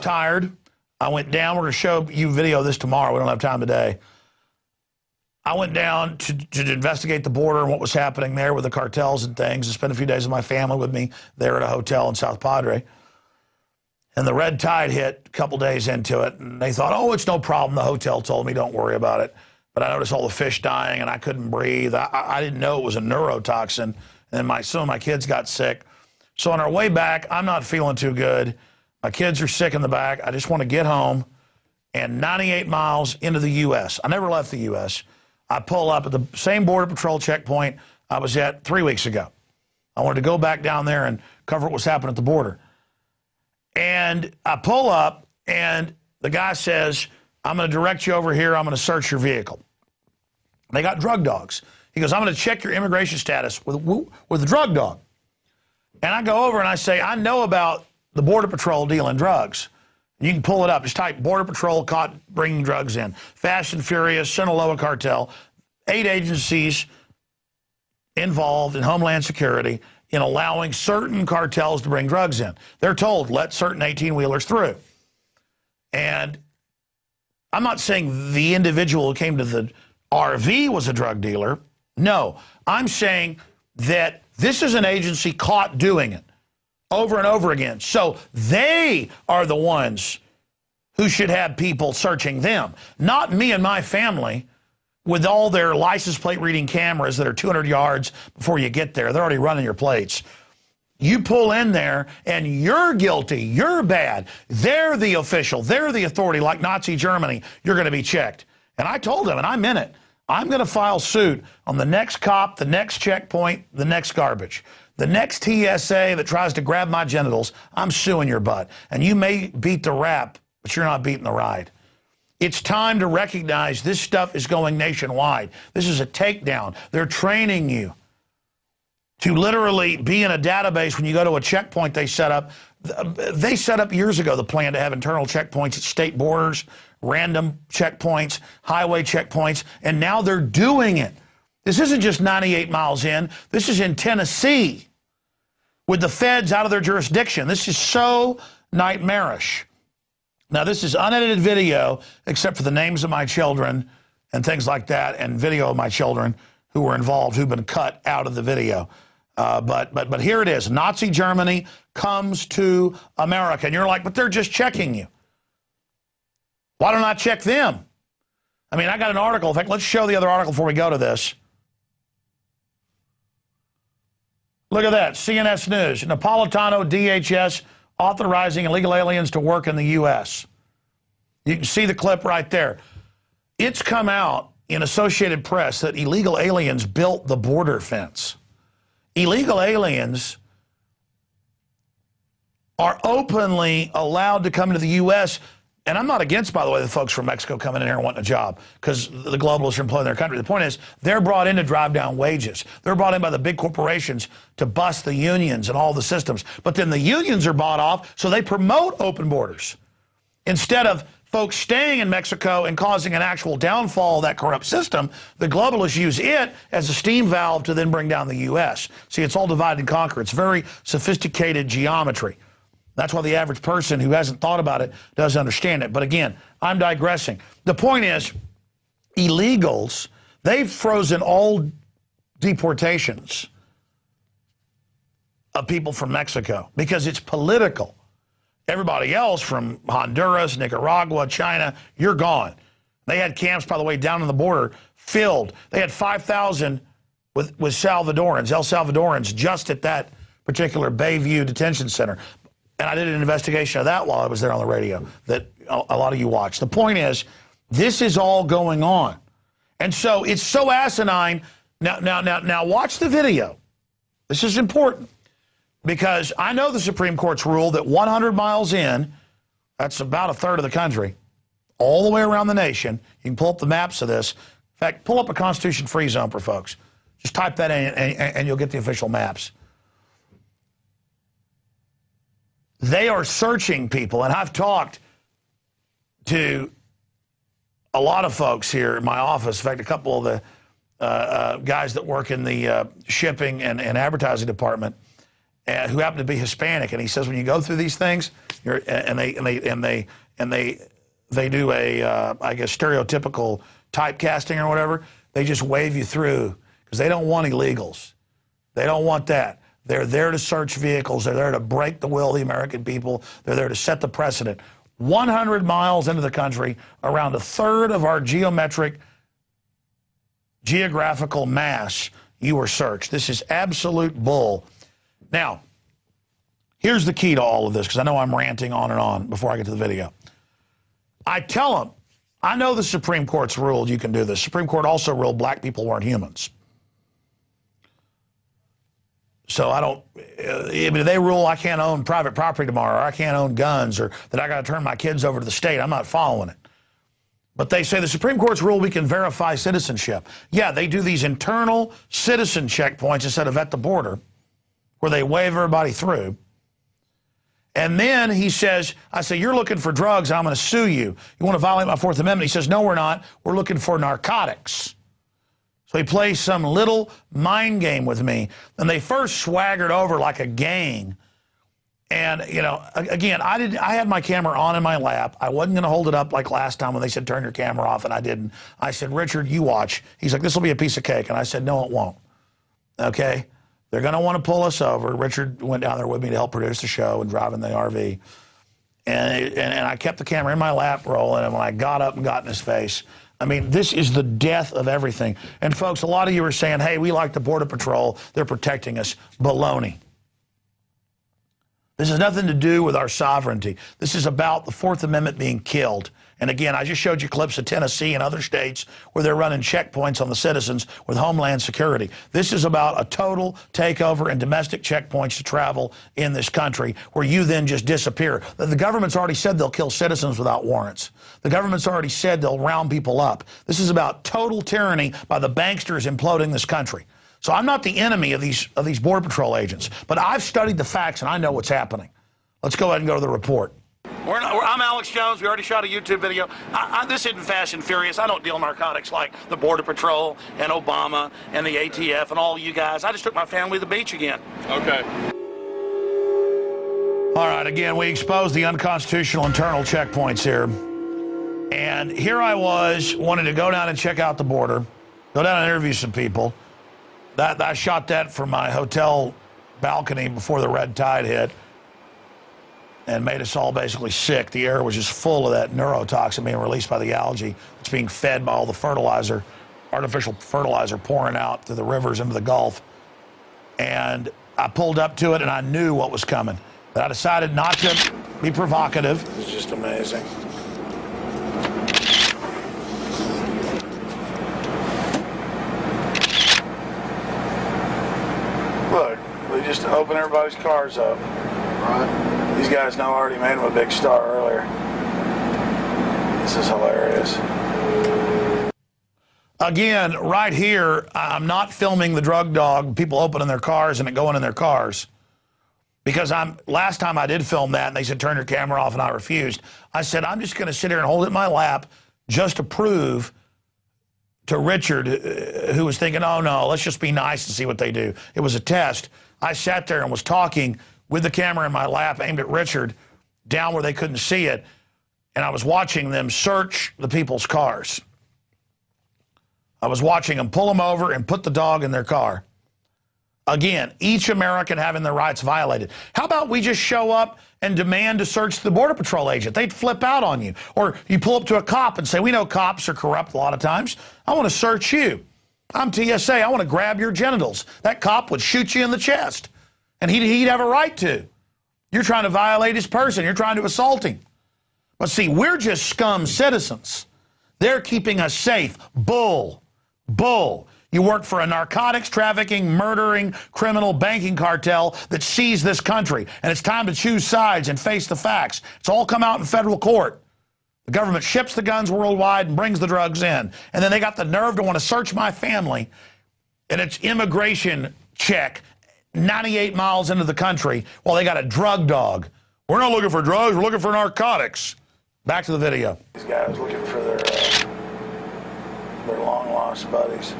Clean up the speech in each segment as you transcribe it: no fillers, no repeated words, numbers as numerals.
tired. I went down. We're going to show you video of this tomorrow. We don't have time today. I went down to investigate the border and what was happening there with the cartels and things, and spent a few days with my family with me there at a hotel in South Padre. And the red tide hit a couple days into it, and they thought, oh, it's no problem. The hotel told me, don't worry about it. But I noticed all the fish dying, and I couldn't breathe. I didn't know it was a neurotoxin, and some of my kids got sick. So on our way back, I'm not feeling too good. My kids are sick in the back. I just want to get home. And 98 miles into the U.S. I never left the U.S. I pull up at the same Border Patrol checkpoint I was at 3 weeks ago. I wanted to go back down there and cover what was happening at the border. And I pull up, and the guy says, I'm going to direct you over here. I'm going to search your vehicle. They got drug dogs. He goes, I'm going to check your immigration status with a drug dog. And I go over and I say, I know about the Border Patrol dealing drugs. You can pull it up. Just type Border Patrol caught bringing drugs in. Fast and Furious, Sinaloa cartel, 8 agencies involved in Homeland Security in allowing certain cartels to bring drugs in. They're told, let certain 18-wheelers through. And I'm not saying the individual who came to the RV was a drug dealer. No, I'm saying that this is an agency caught doing it over and over again. So they are the ones who should have people searching them, not me and my family with all their license plate reading cameras that are 200 yards before you get there. They're already running your plates. You pull in there and you're guilty, you're bad. They're the official, they're the authority, like Nazi Germany. You're going to be checked. And I told him, and I meant it, I'm going to file suit on the next cop, the next checkpoint, the next garbage. The next TSA that tries to grab my genitals, I'm suing your butt. And you may beat the rap, but you're not beating the ride. It's time to recognize this stuff is going nationwide. This is a takedown. They're training you to literally be in a database when you go to a checkpoint they set up. They set up years ago the plan to have internal checkpoints at state borders, random checkpoints, highway checkpoints, and now they're doing it. This isn't just 98 miles in. This is in Tennessee with the feds out of their jurisdiction. This is so nightmarish. Now, this is unedited video, except for the names of my children and things like that, and video of my children who were involved, who've been cut out of the video. But here it is. Nazi Germany comes to America. And you're like, but they're just checking you. Why don't I check them? I mean, I got an article. In fact, let's show the other article before we go to this. Look at that, CNS News. Napolitano, DHS, authorizing illegal aliens to work in the U.S. You can see the clip right there. It's come out in Associated Press that illegal aliens built the border fence. Illegal aliens are openly allowed to come into the U.S., and I'm not against, by the way, the folks from Mexico coming in here and wanting a job because the globalists are employing their country. The point is, they're brought in to drive down wages. They're brought in by the big corporations to bust the unions and all the systems. But then the unions are bought off, so they promote open borders. Instead of folks staying in Mexico and causing an actual downfall of that corrupt system, the globalists use it as a steam valve to then bring down the U.S. See, it's all divide and conquer. It's very sophisticated geometry. That's why the average person who hasn't thought about it doesn't understand it. But again, I'm digressing. The point is, illegals, they've frozen all deportations of people from Mexico because it's political. Everybody else from Honduras, Nicaragua, China, you're gone. They had camps, by the way, down on the border filled. They had 5,000 with Salvadorans, El Salvadorans, just at that particular Bayview detention center. And I did an investigation of that while I was there on the radio that a lot of you watched. The point is, this is all going on. And so it's so asinine. Now watch the video. This is important because I know the Supreme Court's rule that 100 miles in, that's about a third of the country, all the way around the nation. You can pull up the maps of this. In fact, pull up a Constitution-free zone for folks. Just type that in and you'll get the official maps. They are searching people, and I've talked to a lot of folks here in my office. In fact, a couple of the guys that work in the shipping and advertising department who happen to be Hispanic, and he says when you go through these things, they do a I guess stereotypical typecasting or whatever. They just wave you through because they don't want illegals. They don't want that. They're there to search vehicles. They're there to break the will of the American people. They're there to set the precedent. 100 miles into the country, around a third of our geographical mass, you were searched. This is absolute bull. Now, here's the key to all of this, because I know I'm ranting on and on before I get to the video. I tell them, I know the Supreme Court's ruled you can do this. Supreme Court also ruled black people weren't humans. So I don't, if they rule I can't own private property tomorrow, or I can't own guns, or that I got to turn my kids over to the state, I'm not following it. But they say the Supreme Court's ruled we can verify citizenship. Yeah, they do these internal citizen checkpoints instead of at the border, where they wave everybody through. And then he says, I say, you're looking for drugs, I'm going to sue you. You want to violate my Fourth Amendment? He says, no, we're not. We're looking for narcotics. So he plays some little mind game with me. And they first swaggered over like a gang. And, you know, again, I had my camera on in my lap. I wasn't going to hold it up like last time when they said, turn your camera off, and I didn't. I said, Richard, you watch. He's like, this will be a piece of cake. And I said, no, it won't. Okay? They're going to want to pull us over. Richard went down there with me to help produce the show and drive in the RV. And I kept the camera in my lap rolling, and when I got up and got in his face, I mean, this is the death of everything. And folks, a lot of you are saying, hey, we like the Border Patrol. They're protecting us. Baloney. This has nothing to do with our sovereignty. This is about the Fourth Amendment being killed. And again, I just showed you clips of Tennessee and other states where they're running checkpoints on the citizens with Homeland Security. This is about a total takeover and domestic checkpoints to travel in this country where you then just disappear. The government's already said they'll kill citizens without warrants. The government's already said they'll round people up. This is about total tyranny by the banksters imploding this country. So I'm not the enemy of these Border Patrol agents, but I've studied the facts and I know what's happening. Let's go ahead and go to the report. I'm Alex Jones. We already shot a YouTube video. This isn't Fast and Furious. I don't deal narcotics like the Border Patrol and Obama and the ATF and all you guys. I just took my family to the beach again. Okay. All right, again, we exposed the unconstitutional internal checkpoints here. And here I was, wanting to go down and check out the border, go down and interview some people. I shot that from my hotel balcony before the red tide hit and made us all basically sick. The air was just full of that neurotoxin being released by the algae. It's being fed by all the fertilizer, artificial fertilizer pouring out through the rivers into the Gulf. And I pulled up to it and I knew what was coming. But I decided not to be provocative. It's just amazing. Look, they just open everybody's cars up. Right. These guys know I already made him a big star earlier. This is hilarious. Again, right here, I'm not filming the drug dog, people opening their cars and it going in their cars. Because last time I did film that and they said, turn your camera off, and I refused. I said, I'm just going to sit here and hold it in my lap just to prove to Richard, who was thinking, oh no, let's just be nice and see what they do. It was a test. I sat there and was talking with the camera in my lap aimed at Richard down where they couldn't see it, and I was watching them search the people's cars. I was watching them pull them over and put the dog in their car. Again, each American having their rights violated. How about we just show up and demand to search the Border Patrol agent? They'd flip out on you. Or you pull up to a cop and say, we know cops are corrupt a lot of times. I want to search you. I'm TSA. I want to grab your genitals. That cop would shoot you in the chest. And he'd have a right to. You're trying to violate his person. You're trying to assault him. But see, we're just scum citizens. They're keeping us safe. Bull. Bull. You work for a narcotics trafficking, murdering, criminal banking cartel that seized this country. And it's time to choose sides and face the facts. It's all come out in federal court. The government ships the guns worldwide and brings the drugs in. And then they got the nerve to want to search my family. And it's immigration check 98 miles into the country while they got a drug dog. We're not looking for drugs, we're looking for narcotics. Back to the video. These guys looking for their long lost buddies.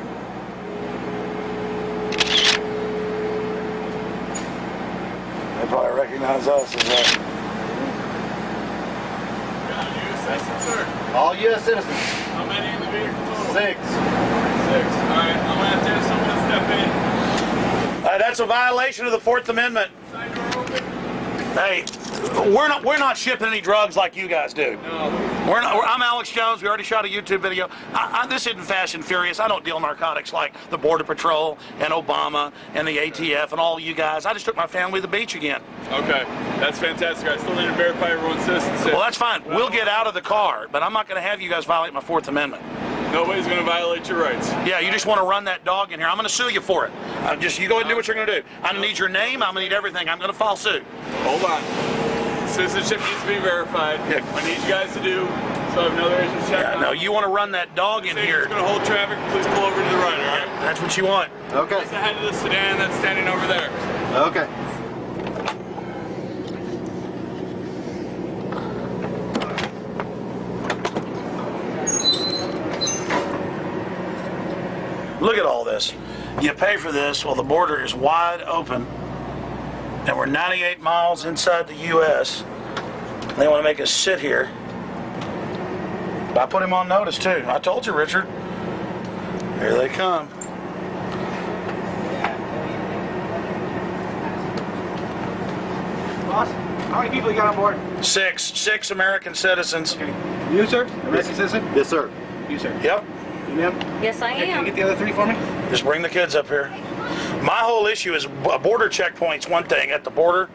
They probably recognize us as that. Citizens, sir? All U.S. citizens. How many in the vehicle total? 6. 6. All right, I'm going to have to have someone step in. That's a violation of the Fourth Amendment. Side door open? Hey, we're not shipping any drugs like you guys do. No. I'm Alex Jones. We already shot a YouTube video. This isn't Fast and Furious. I don't deal narcotics like the Border Patrol and Obama and the ATF and all you guys. I just took my family to the beach again. Okay, that's fantastic. I still need to verify everyone's citizenship. Well, that's fine. We'll get out of the car, but I'm not going to have you guys violate my Fourth Amendment. Nobody's going to violate your rights. Yeah, you just want to run that dog in here. I'm going to sue you for it. You go ahead and do what you're going to do. I'm going to need your name. I'm going to need everything. I'm going to file suit. Hold on. Citizenship needs to be verified. Yeah. I need you guys to do so I have another agent check. Yeah, no, you want to run that dog in here. You're going to hold traffic. Please pull over to the right, all right? That's what you want. Okay. Just ahead of the sedan that's standing over there. Okay. Look at all this. You pay for this while the border is wide open and we're 98 miles inside the U.S. They want to make us sit here. I put him on notice too. I told you, Richard. Here they come. Boss, how many people you got on board? Six American citizens. Okay. You, sir? American citizen? Yes, sir. You, sir? Yep. You, ma'am? Yes, I Okay, can you am. get the other 3 for me? Just bring the kids up here. My whole issue is a border checkpoint's one thing. At the border,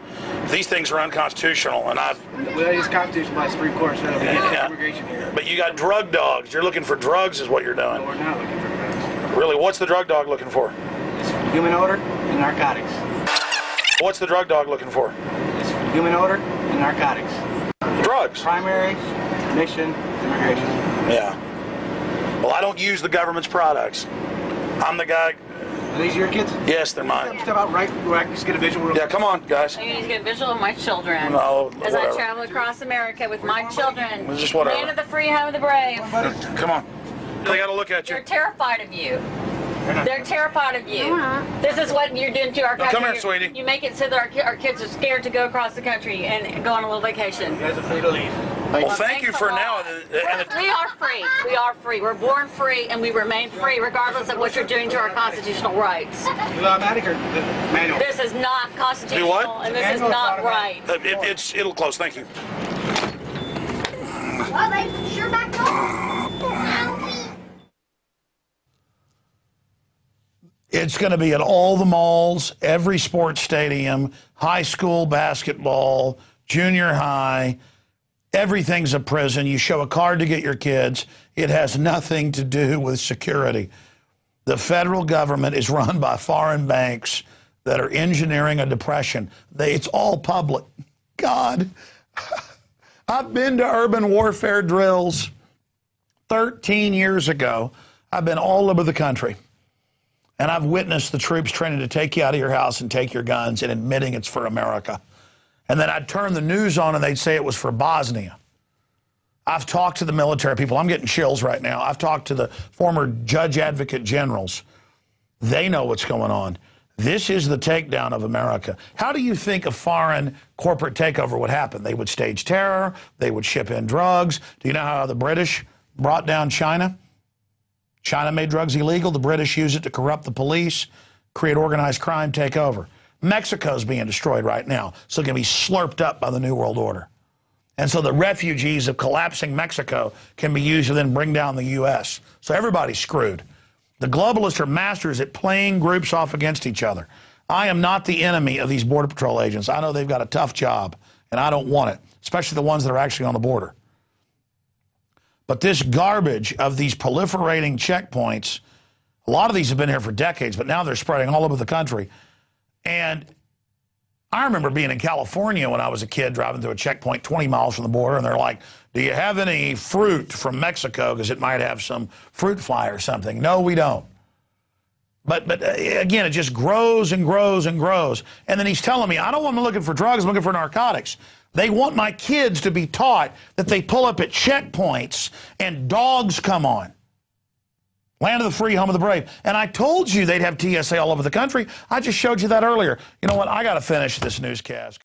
these things are unconstitutional, and I've. Well, that is constitutional by the Supreme Court, so that'll be Yeah. immigration here. But you got drug dogs. You're looking for drugs, is what you're But doing. we're not looking for drugs. Really, what's the drug dog looking for? It's human odor and narcotics. What's the drug dog looking for? It's human odor and narcotics. Drugs. Primary, mission, immigration. Yeah. Well, I don't use the government's products. I'm the guy. Are these your kids? Yes, they're mine. Step out right, just get a visual. real Yeah, come on, guys. I need to get a visual of my children. No, As I whatever. travel across America with my children. It's just whatever. Land of the free, home of the brave. Come on. They got to look at you. They're terrified of you. They're terrified of you. This is what you're doing to our country. Come here, sweetie. You make it so that our kids are scared to go across the country and go on a little vacation. You guys are free to leave. Well, thank you Thanks for a now. lot. We are free. We are free. We're born free, and we remain free, regardless of what you're doing to our constitutional rights. You automatic or manual? This is not constitutional, Do what? and this is not right. It'll close. Thank you. Well, they sure back home. It's going to be at all the malls, every sports stadium, high school basketball, junior high. Everything's a prison. You show a card to get your kids. It has nothing to do with security. The federal government is run by foreign banks that are engineering a depression. It's all public. God, I've been to urban warfare drills 13 years ago. I've been all over the country. And I've witnessed the troops training to take you out of your house and take your guns and admitting it's for America. And then I'd turn the news on and they'd say it was for Bosnia. I've talked to the military people. I'm getting chills right now. I've talked to the former judge advocate generals. They know what's going on. This is the takedown of America. How do you think a foreign corporate takeover would happen? They would stage terror. They would ship in drugs. Do you know how the British brought down China? China made drugs illegal. The British use it to corrupt the police, create organized crime, take over. Mexico's being destroyed right now, so it can be slurped up by the New World Order. And so the refugees of collapsing Mexico can be used to then bring down the U.S. So everybody's screwed. The globalists are masters at playing groups off against each other. I am not the enemy of these Border Patrol agents. I know they've got a tough job, and I don't want it, especially the ones that are actually on the border. But this garbage of these proliferating checkpoints, a lot of these have been here for decades, but now they're spreading all over the country. And I remember being in California when I was a kid, driving through a checkpoint 20 miles from the border, and they're like, do you have any fruit from Mexico because it might have some fruit fly or something? No, we don't. But again, it just grows and grows and grows. And then he's telling me, I don't want them looking for drugs, I'm looking for narcotics. They want my kids to be taught that they pull up at checkpoints and dogs come on. Land of the free, home of the brave. And I told you they'd have TSA all over the country. I just showed you that earlier. You know what? I got to finish this newscast.